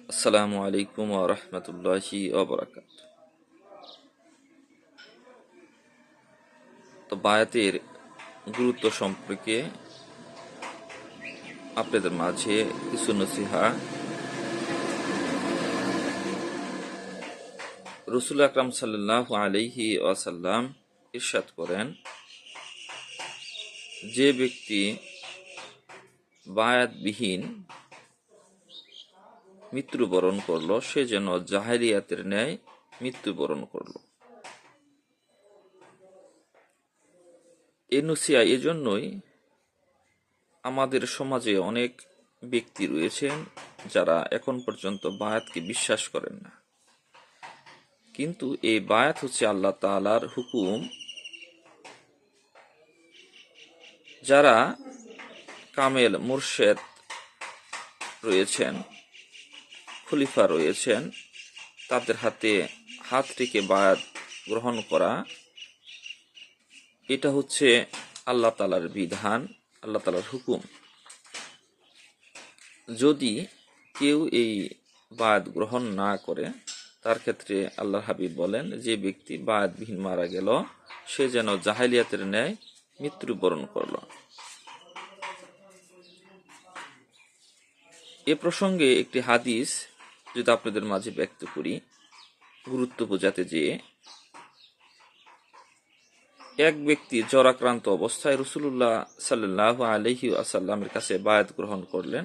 আসসালামু আলাইকুম ওয়া রাহমাতুল্লাহি ওয়া বারাকাতুহু। তো বায়াতের গুরুত্ব সম্পর্কে আপনাদের মাঝে কিছু নসিহা। রাসূল আকরাম সাল্লাল্লাহু আলাইহি ওয়াসাল্লাম ইরশাদ করেন, যে ব্যক্তি বায়াতবিহীন মৃত্যুবরণ করলো সে যেন জাহেলিয়াতের ন্যায় মৃত্যুবরণ করলো। এই নসিহা এজন্যই, আমাদের সমাজে অনেক ব্যক্তি রয়েছেন যারা এখন পর্যন্ত বায়াতকে বিশ্বাস করেন না, কিন্তু এই বায়াত হচ্ছে আল্লাহ তাআলার হুকুম। যারা কামেল মুরশেদ রয়েছেন, খলিফা রয়েছেন, তাদের হাতে হাত রেখে বায়াত গ্রহণ করা, এটা হচ্ছে আল্লাহ তাআলার বিধান, আল্লাহ তাআলার হুকুম। যদি কেউ এই বায়াত গ্রহণ না করে, তার ক্ষেত্রে আল্লাহর হাবিব বলেন, যে ব্যক্তি বায়াতবিহীন মারা গেল সে যেন জাহেলিয়াতের ন্যায় মৃত্যুবরণ করল। এ প্রসঙ্গে একটি হাদিস যদি আপনাদের মাঝে ব্যক্ত করি, গুরুত্ব বোঝাতে যেয়ে। এক ব্যক্তি জ্বরাক্রান্ত অবস্থায় রাসূলুল্লাহ সাল্লাল্লাহু আলাইহি ওয়াসাল্লামের কাছে বায়াত গ্রহণ করলেন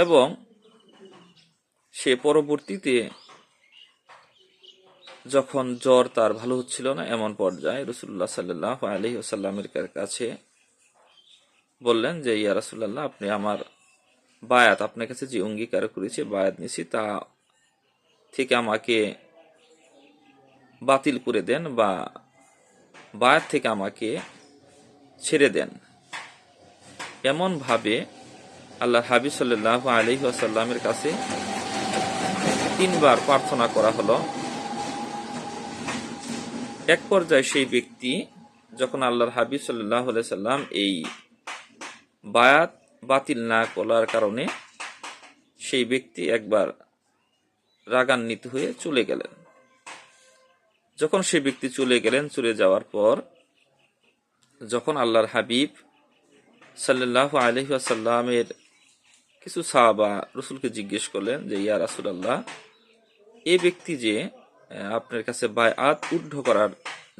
এবং সে পরবর্তীতে যখন জ্বর তার ভালো হচ্ছিল না, এমন পর্যায়ে রাসূলুল্লাহ সাল্লাল্লাহু আলাইহি ওয়াসাল্লামের কাছে বললেন যে, ইয়া রাসূলুল্লাহ, আপনি আমার বায়াত, আপনার কাছে যে অঙ্গীকার করেছি, বায়াত নিছি, তা থেকে আমাকে বাতিল করে দেন বা বায়াত থেকে আমাকে ছেড়ে দেন। এমন ভাবে আল্লাহ হাবিব সাল্লাল্লাহু আলাইহি ওয়াসাল্লামের কাছে 3 বার প্রার্থনা করা হলো। এক পর্যায়ে সেই ব্যক্তি, যখন আল্লাহর হাবিব সাল্লাল্লাহু আলাইহি সাল্লাম এই বায়াত বাতিল না করার কারণে সেই ব্যক্তি একবার রাগান্বিত হয়ে চলে গেলেন। যখন সেই ব্যক্তি চলে গেলেন, চলে যাওয়ার পর যখন আল্লাহর হাবিব সাল্লাল্লাহু আলাইহি ওয়াসাল্লামের কিছু সাহাবা রাসূলকে জিজ্ঞেস করলেন যে, ইয়া রাসূলুল্লাহ, এই ব্যক্তি যে আপনার কাছে বায়াত উদ্ধ করার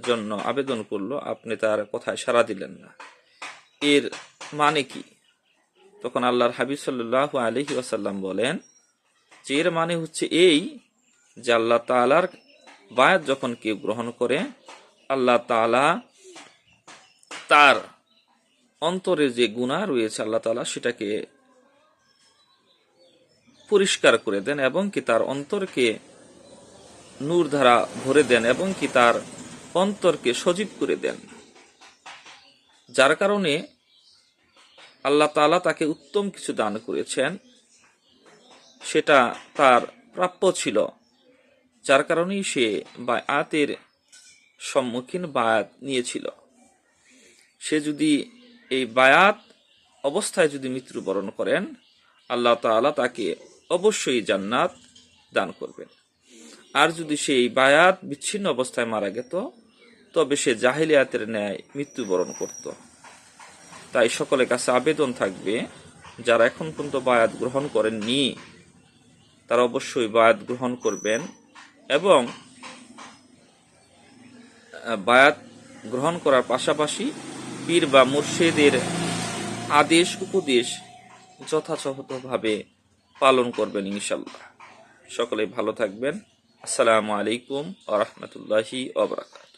জন্য আবেদন করলো, আপনি তার কথায় সাড়া দিলেন না, এর মানে কি? তখন আল্লাহর হাবিব সাল্লাল্লাহু আলাইহি ওয়াসাল্লাম বলেন যে, এর মানে হচ্ছে এই যে আল্লাহ তাআলার বায়াত যখন কেউ গ্রহণ করে, আল্লাহ তাআলা তার অন্তরে যে গুনাহ রয়েছে, আল্লাহ তাআলা সেটাকে পরিষ্কার করে দেন এবং কি তার অন্তরকে নূর দ্বারা ভরে দেন এবং কি তার অন্তরকে সজীব করে দেন, যার কারণে আল্লাহ তাআলা তাকে উত্তম কিছু দান করেছেন, সেটা তার প্রাপ্য ছিল, যার কারণেই সে বায়াতের সম্মুখীন বায়াত নিয়েছিল। সে যদি এই বায়াত অবস্থায় যদি মৃত্যুবরণ করেন, আল্লাহ তাআলা তাকে অবশ্যই জান্নাত দান করবেন। আর যদি সেই বায়াত বিচ্ছিন্ন অবস্থায় মারা যেত, তবে সে জাহেলিয়াতের ন্যায় মৃত্যুবরণ করত। তাই সকলের কাছে আবেদন থাকবে, যারা এখন পর্যন্ত বায়াত গ্রহণ করেননি তারা অবশ্যই বায়াত গ্রহণ করবেন এবং বায়াত গ্রহণ করার পাশাপাশি পীর বা মুর্শিদের আদেশ উপদেশ যথাযথভাবে পালন করবেন ইনশাআল্লাহ। সকলেই ভালো থাকবেন। আসসালামু আলাইকুম ওয়া রাহমাতুল্লাহি ওয়া বারাকাতুহু।